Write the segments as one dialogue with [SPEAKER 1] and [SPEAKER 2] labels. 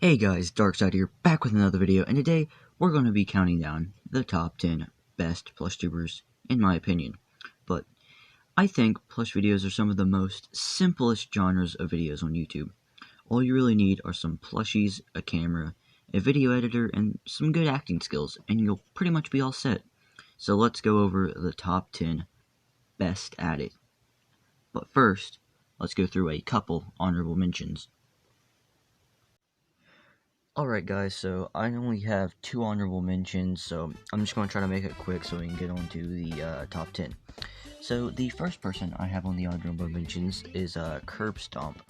[SPEAKER 1] Hey guys, Darkside here, back with another video, and today we're going to be counting down the top 10 best Plushtubers, in my opinion. But I think plush videos are some of the most simplest genres of videos on YouTube. All you really need are some plushies, a camera, a video editor, and some good acting skills, and you'll pretty much be all set. So let's go over the top 10 best at it. But first, let's go through a couple honorable mentions. Alright guys, so I only have 2 honorable mentions, so I'm just going to try to make it quick so we can get on to the top 10. So the first person I have on the honorable mentions is Curb Stomp.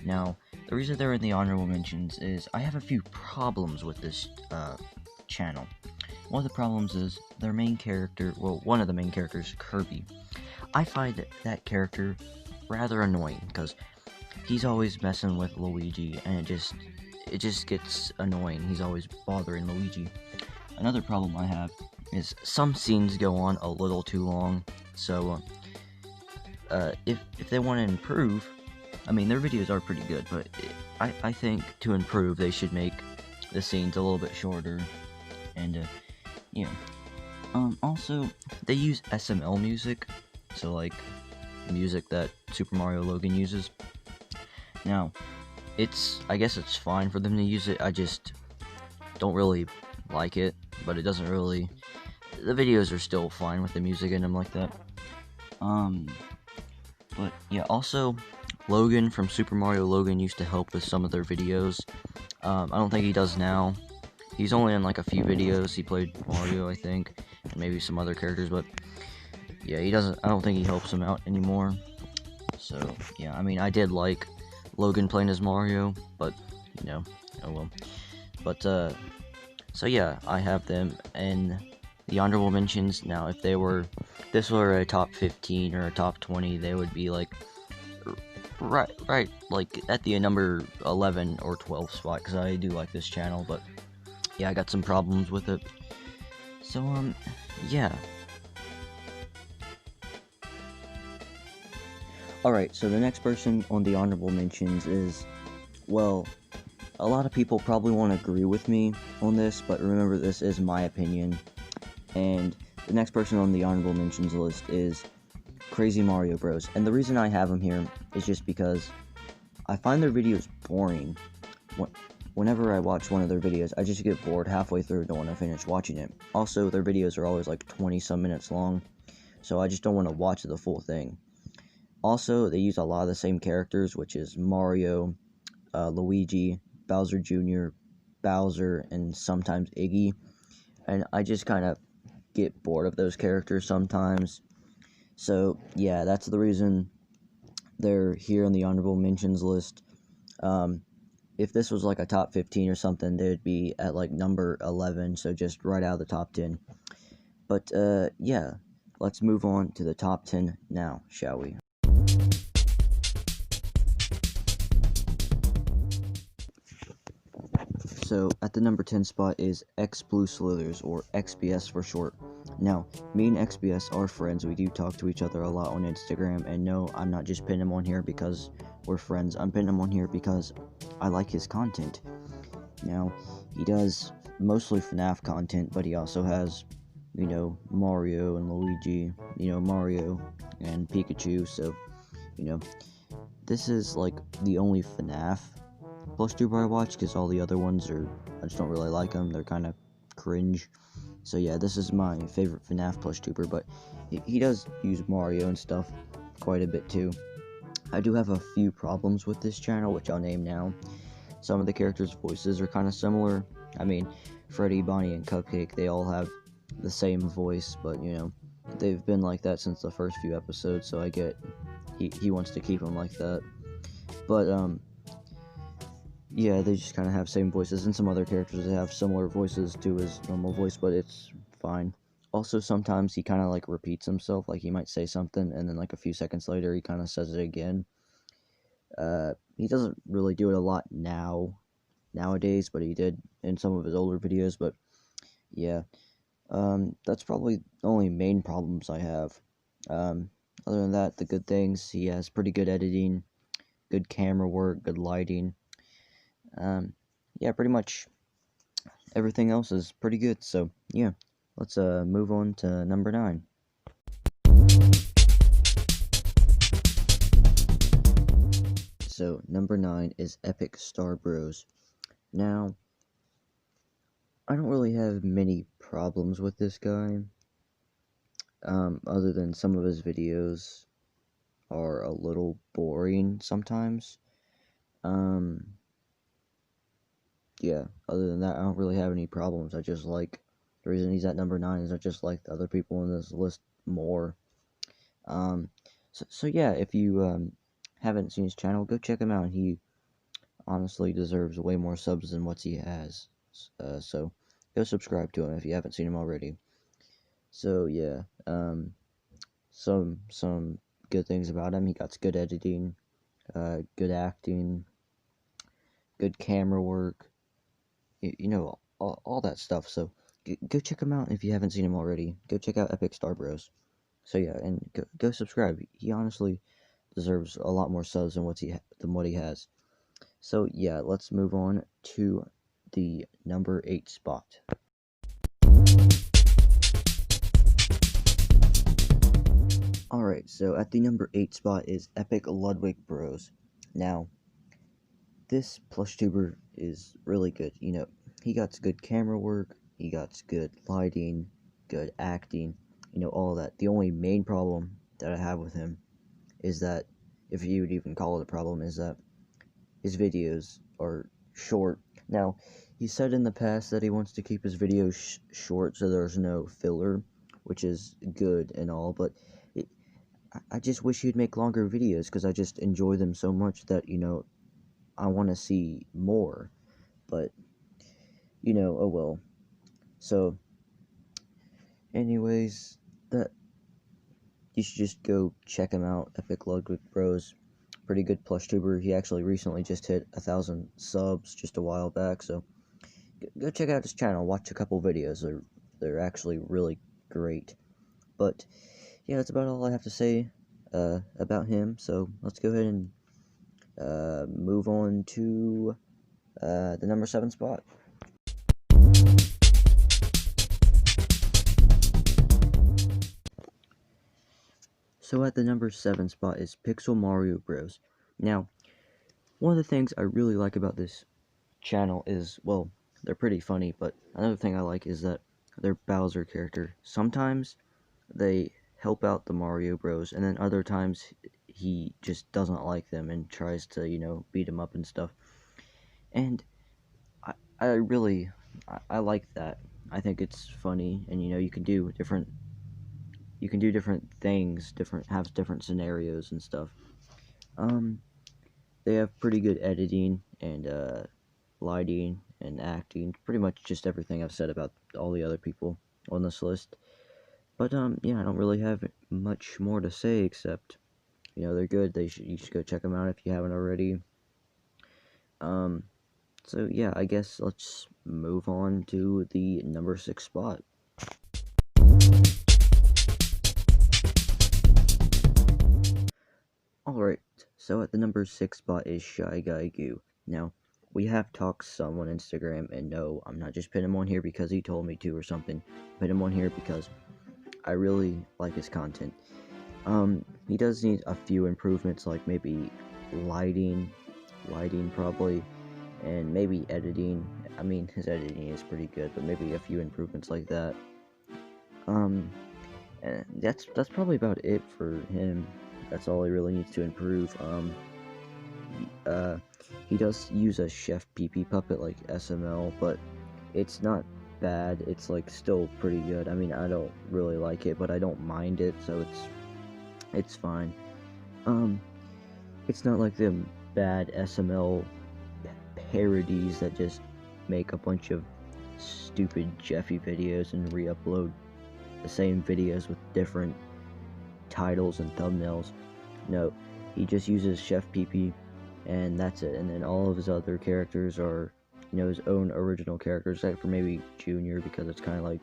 [SPEAKER 1] Now, the reason they're in the honorable mentions is I have a few problems with this channel. One of the problems is their main character, well, one of the main characters, Kirby. I find that character rather annoying, because he's always messing with Luigi, and it just gets annoying. He's always bothering Luigi. Another problem I have is some scenes go on a little too long, so if they want to improve, I mean, their videos are pretty good, but I think to improve they should make the scenes a little bit shorter, and yeah. Also, they use SML music, so like music that Super Mario Logan uses. Now, I guess it's fine for them to use it, I just don't really like it, but it doesn't really, the videos are still fine with the music in them like that. But yeah, also, Logan from Super Mario Logan used to help with some of their videos. I don't think he does now. He's only in like a few videos. He played Mario, I think, and maybe some other characters, but yeah, I don't think he helps him out anymore. So yeah, I mean, I did like Logan playing as Mario, but you know, oh well. But so yeah, I have them in the honorable mentions. Now, if this were a top 15 or a top 20, they would be like right like at the number 11 or 12 spot, because I do like this channel, but yeah, I got some problems with it. So yeah. Alright, so the next person on the honorable mentions is, well, a lot of people probably won't agree with me on this, but remember, this is my opinion. And the next person on the honorable mentions list is Crazy Mario Bros. And the reason I have them here is just because I find their videos boring. Whenever I watch one of their videos, I just get bored halfway through, don't want to finish watching it. Also, their videos are always like 20-some minutes long, so I just don't want to watch the full thing. Also, they use a lot of the same characters, which is Mario, Luigi, Bowser Jr., Bowser, and sometimes Iggy. And I just kind of get bored of those characters sometimes. So, yeah, that's the reason they're here on the honorable mentions list. If this was like a top 15 or something, they'd be at like number 11, so just right out of the top 10. But, yeah, let's move on to the top 10 now, shall we? So, at the number 10 spot is X Blue Slithers, or XBS for short. Now, me and XBS are friends. We do talk to each other a lot on Instagram, and no, I'm not just pinning him on here because we're friends. I'm pinning him on here because I like his content. Now, he does mostly FNAF content, but he also has, you know, Mario and Luigi, you know, Mario and Pikachu, so, you know, this is like the only FNAF Plushtuber I watch, because all the other ones I just don't really like them. They're kind of cringe. So yeah, this is my favorite FNAF Plushtuber, but he does use Mario and stuff quite a bit too. I do have a few problems with this channel, which I'll name now. Some of the characters' voices are kind of similar. I mean, Freddy, Bonnie, and Cupcake, they all have the same voice, but you know, they've been like that since the first few episodes, so I get he wants to keep them like that. But yeah, they just kind of have same voices, and some other characters that have similar voices to his normal voice, but it's fine. Also, sometimes he kind of like repeats himself, like he might say something, and then like a few seconds later, he kind of says it again. He doesn't really do it a lot nowadays, but he did in some of his older videos, but yeah. That's probably the only main problems I have. Other than that, the good things, he has pretty good editing, good camera work, good lighting. yeah, pretty much everything else is pretty good. So yeah, let's move on to number 9. So number 9 is Epic Star Bros. Now, I don't really have many problems with this guy, other than some of his videos are a little boring sometimes. Yeah, other than that, I don't really have any problems. I just like, the reason he's at number 9 is I just like the other people in this list more. Um, so yeah, if you, haven't seen his channel, go check him out. He honestly deserves way more subs than what he has. So go subscribe to him if you haven't seen him already. So yeah, some good things about him. He got good editing, good acting, good camera work, you know, all that stuff. So go check him out if you haven't seen him already. Go check out Epic Star Bros. So yeah, and go subscribe. He honestly deserves a lot more subs than what he has. So yeah, let's move on to the number 8 spot. Alright, so at the number 8 spot is Epic Ludwig Bros. Now, this Plushttuber is really good. You know, he got good camera work, he got good lighting, good acting, you know, all that. The only main problem that I have with him is that, if you would even call it a problem, is that his videos are short. Now, he said in the past that he wants to keep his videos short so there's no filler, which is good and all, but I just wish he'd make longer videos because I just enjoy them so much that, you know, I want to see more. But, you know, oh well. So, anyways, that you should just go check him out. Epic Ludwig Bros. Pretty good Plushttuber. He actually recently just hit 1,000 subs just a while back. So, go check out his channel. Watch a couple videos. They're actually really great. But yeah, that's about all I have to say about him. So let's go ahead and move on to the number 7 spot. So at the number 7 spot is Pixel Mario Bros. Now, one of the things I really like about this channel is, well, they're pretty funny, but another thing I like is that their Bowser character, sometimes they help out the Mario Bros, and then other times he just doesn't like them and tries to, you know, beat them up and stuff. And I really, I like that. I think it's funny, and you know, you can do different things, have different scenarios and stuff. They have pretty good editing and lighting and acting, pretty much just everything I've said about all the other people on this list. But yeah, I don't really have much more to say except, you know, they're good. You should go check them out if you haven't already. So yeah, I guess let's move on to the number 6 spot. Alright, so at the number 6 spot is Shy Guy Goo. Now, we have talked some on Instagram, and no, I'm not just putting him on here because he told me to or something. Put him on here because I really like his content. He does need a few improvements, like maybe lighting probably, and maybe editing. I mean, his editing is pretty good, but maybe a few improvements like that. And that's probably about it for him. That's all he really needs to improve. He does use a Chef PP puppet like SML, but it's not bad. It's like still pretty good. I mean, I don't really like it, but I don't mind it, so it's fine. It's not like the bad SML parodies that just make a bunch of stupid Jeffy videos and re-upload the same videos with different titles and thumbnails. No, he just uses Chef PP, and that's it. And then all of his other characters are, you know, his own original characters, except for maybe Junior, because it's kind of like,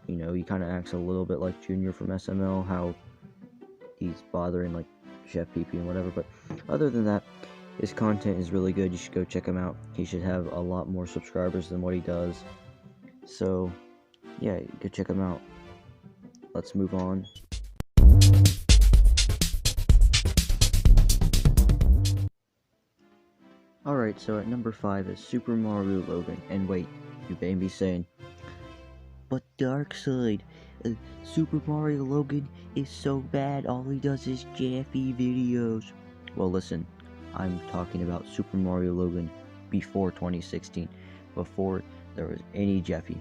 [SPEAKER 1] you know, he kind of acts a little bit like Junior from SML, how he's bothering like Chef PP and whatever. But other than that, His content is really good. You should go check him out. He should have a lot more subscribers than what he does. So, yeah, go check him out. Let's move on. Alright, so at number 5 is Super Mario Logan. And wait, you may be saying, but Darkside, Super Mario Logan is so bad, all he does is Jeffy videos. Well, listen, I'm talking about Super Mario Logan before 2016, before there was any Jeffy.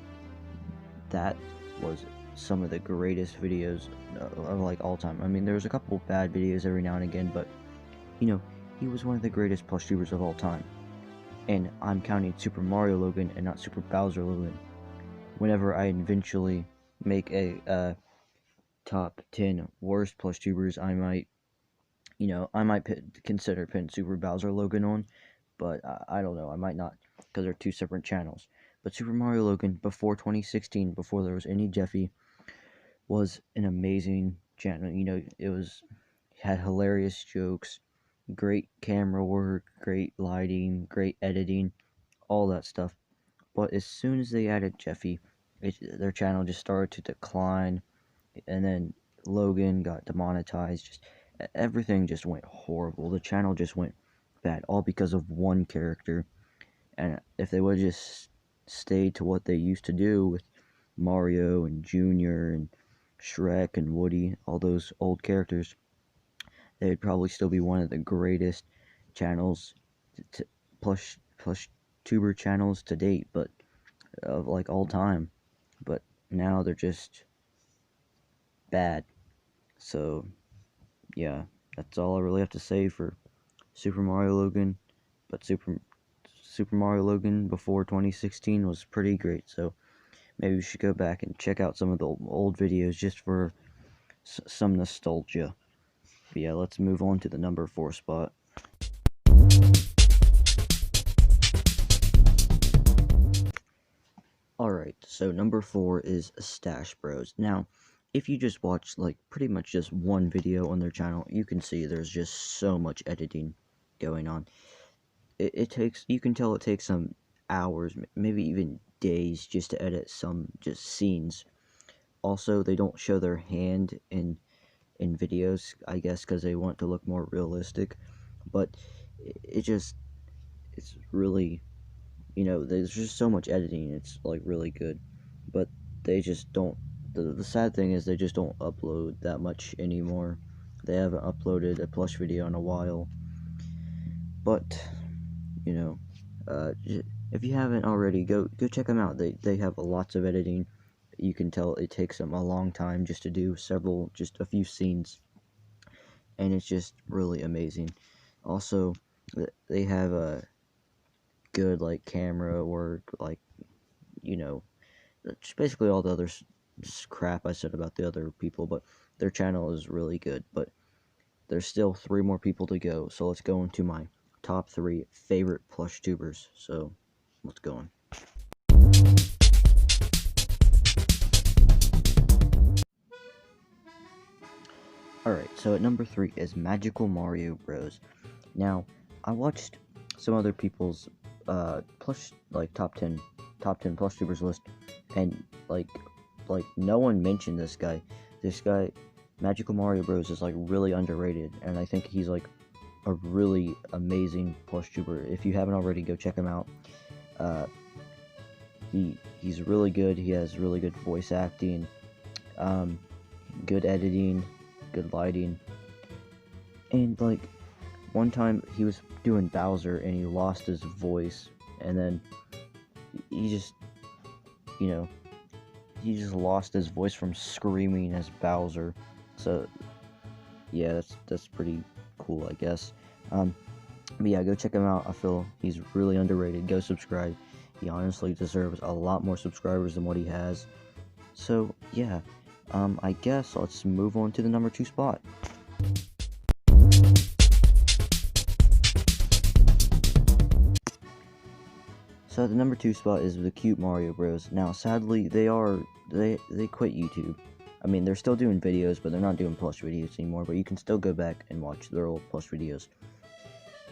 [SPEAKER 1] That was some of the greatest videos of like all time. I mean, there was a couple bad videos every now and again, but you know, he was one of the greatest Plushtubers of all time. And I'm counting Super Mario Logan and not Super Bowser Logan. Whenever I eventually make a top 10 worst Plushtubers, I might, consider putting Super Bowser Logan on, but I don't know, I might not, because they're two separate channels. But Super Mario Logan, before 2016, before there was any Jeffy, was an amazing channel. You know, had hilarious jokes, great camera work, great lighting, great editing, all that stuff. But as soon as they added Jeffy, their channel just started to decline, and then Logan got demonetized. Just everything just went horrible. The channel just went bad, all because of one character. And if they would just stay to what they used to do with Mario and Junior and Shrek and Woody, all those old characters, they would probably still be one of the greatest channels, plush tuber channels to date, but of like all time. But now they're just bad. So yeah, that's all I really have to say for Super Mario Logan. But Super Mario Logan before 2016 was pretty great. So maybe we should go back and check out some of the old videos just for some nostalgia. But yeah, let's move on to the number 4 spot. Alright, so number 4 is Stash Bros. Now, if you just watch like pretty much just one video on their channel, you can see there's just so much editing going on. It takes, you can tell it takes some hours, maybe even days, just to edit some just scenes. Also, they don't show their hand in videos, I guess, because they want to look more realistic. But it's really, there's just so much editing. It's like really good, but they just don't. The sad thing is they just don't upload that much anymore. They haven't uploaded a plush video in a while. But if you haven't already, go check them out. They have lots of editing. You can tell it takes them a long time just to do just a few scenes, and it's just really amazing. Also, they have a good like camera work, like just basically all the other crap I said about the other people, but their channel is really good. But there's still 3 more people to go, so let's go into my top 3 favorite plush tubers. So let's go on. Alright, so at number 3 is Magical Mario Bros. Now, I watched some other people's top 10 plush tubers list, and like no one mentioned this guy. This guy, Magical Mario Bros, is like really underrated, and I think he's like a really amazing plush tuber. If you haven't already, go check him out. He's really good. He has really good voice acting, good editing, good lighting, and like one time he was doing Bowser and he lost his voice, and then he just lost his voice from screaming as Bowser. So yeah, that's pretty cool, I guess. But yeah, go check him out. I feel he's really underrated. Go subscribe. He honestly deserves a lot more subscribers than what he has. So yeah, I guess let's move on to the number 2 spot. So the number 2 spot is the Cute Mario Bros. Now, sadly, they quit YouTube. I mean, they're still doing videos, but they're not doing plush videos anymore. But you can still go back and watch their old plush videos.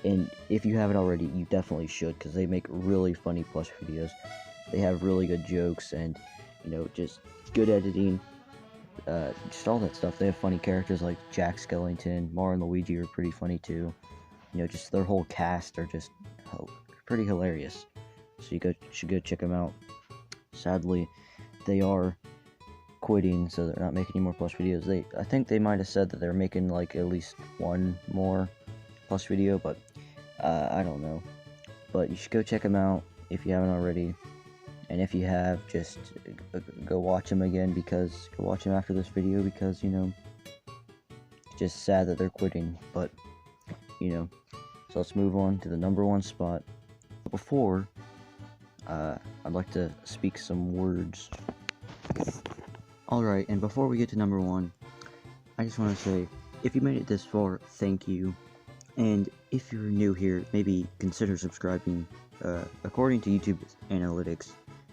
[SPEAKER 1] and if you haven't already, you definitely should, because they make really funny plush videos. They have really good jokes, and just good editing, just all that stuff. They have funny characters like Jack Skellington, Mario and Luigi are pretty funny too. Just their whole cast are just pretty hilarious. So you should go check them out. Sadly, they are quitting, so they're not making any more plush videos. I think they might have said that they're making like at least one more plush video, but I don't know. But you should go check them out if you haven't already. And if you have, just go watch them again, because go watch them after this video, because it's just sad that they're quitting. But so let's move on to the number one spot. Before I'd like to speak some words. Alright, and before we get to number one, I just want to say, if you made it this far, thank you. And if you're new here, maybe consider subscribing. According to YouTube analytics,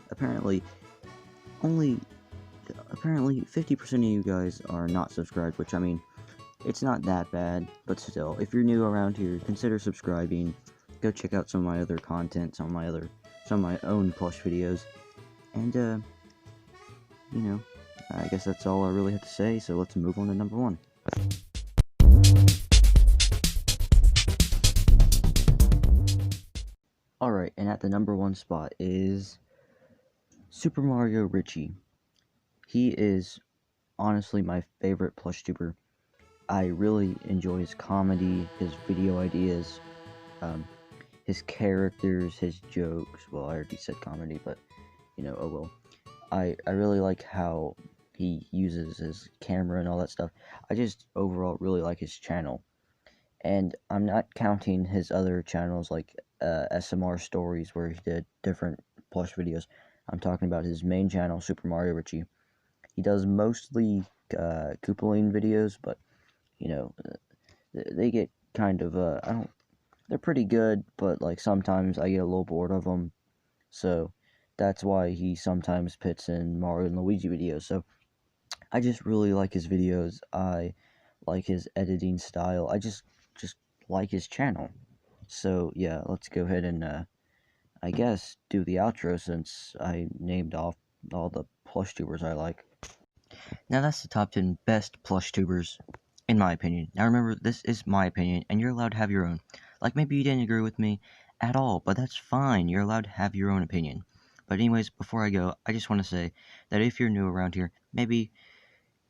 [SPEAKER 1] apparently 50% of you guys are not subscribed, which, I mean, it's not that bad, but still, if you're new around here, consider subscribing. Go check out some of my other content, some of my own plush videos, and I guess that's all I really have to say, so let's move on to number one. Alright, and at the number one spot is Super Mario Richie. He is honestly my favorite Plushttuber. I really enjoy his comedy, his video ideas, his characters, his jokes. Well, I already said comedy, but oh well. I really like how he uses his camera and all that stuff. I just overall really like his channel. And I'm not counting his other channels like SMR Stories, where he did different plush videos. I'm talking about his main channel, Super Mario Richie. He does mostly Koopaline videos, but they get kind of they're pretty good, but like sometimes I get a little bored of them. So that's why he sometimes puts in Mario and Luigi videos. So I just really like his videos. I like his editing style. I just like his channel. So yeah, let's go ahead and I guess do the outro, since I named off all the Plushtubers I like. Now that's the top 10 best Plushtubers, in my opinion. Now remember, this is my opinion, and you're allowed to have your own. Like, maybe you didn't agree with me at all, but that's fine. You're allowed to have your own opinion. But anyways, before I go, I just want to say that if you're new around here, maybe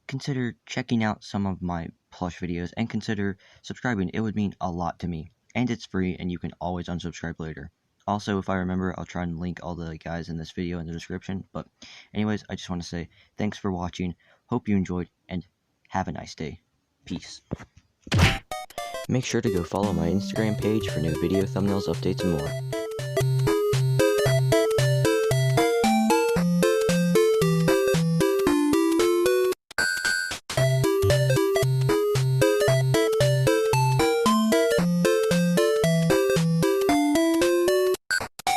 [SPEAKER 1] consider checking out some of my plush videos, and consider subscribing. It would mean a lot to me, and it's free, and you can always unsubscribe later. Also, if I remember, I'll try and link all the guys in this video in the description. But anyways, I just want to say thanks for watching, hope you enjoyed, and have a nice day. Peace. Make sure to go follow my Instagram page for new video thumbnails, updates, and more.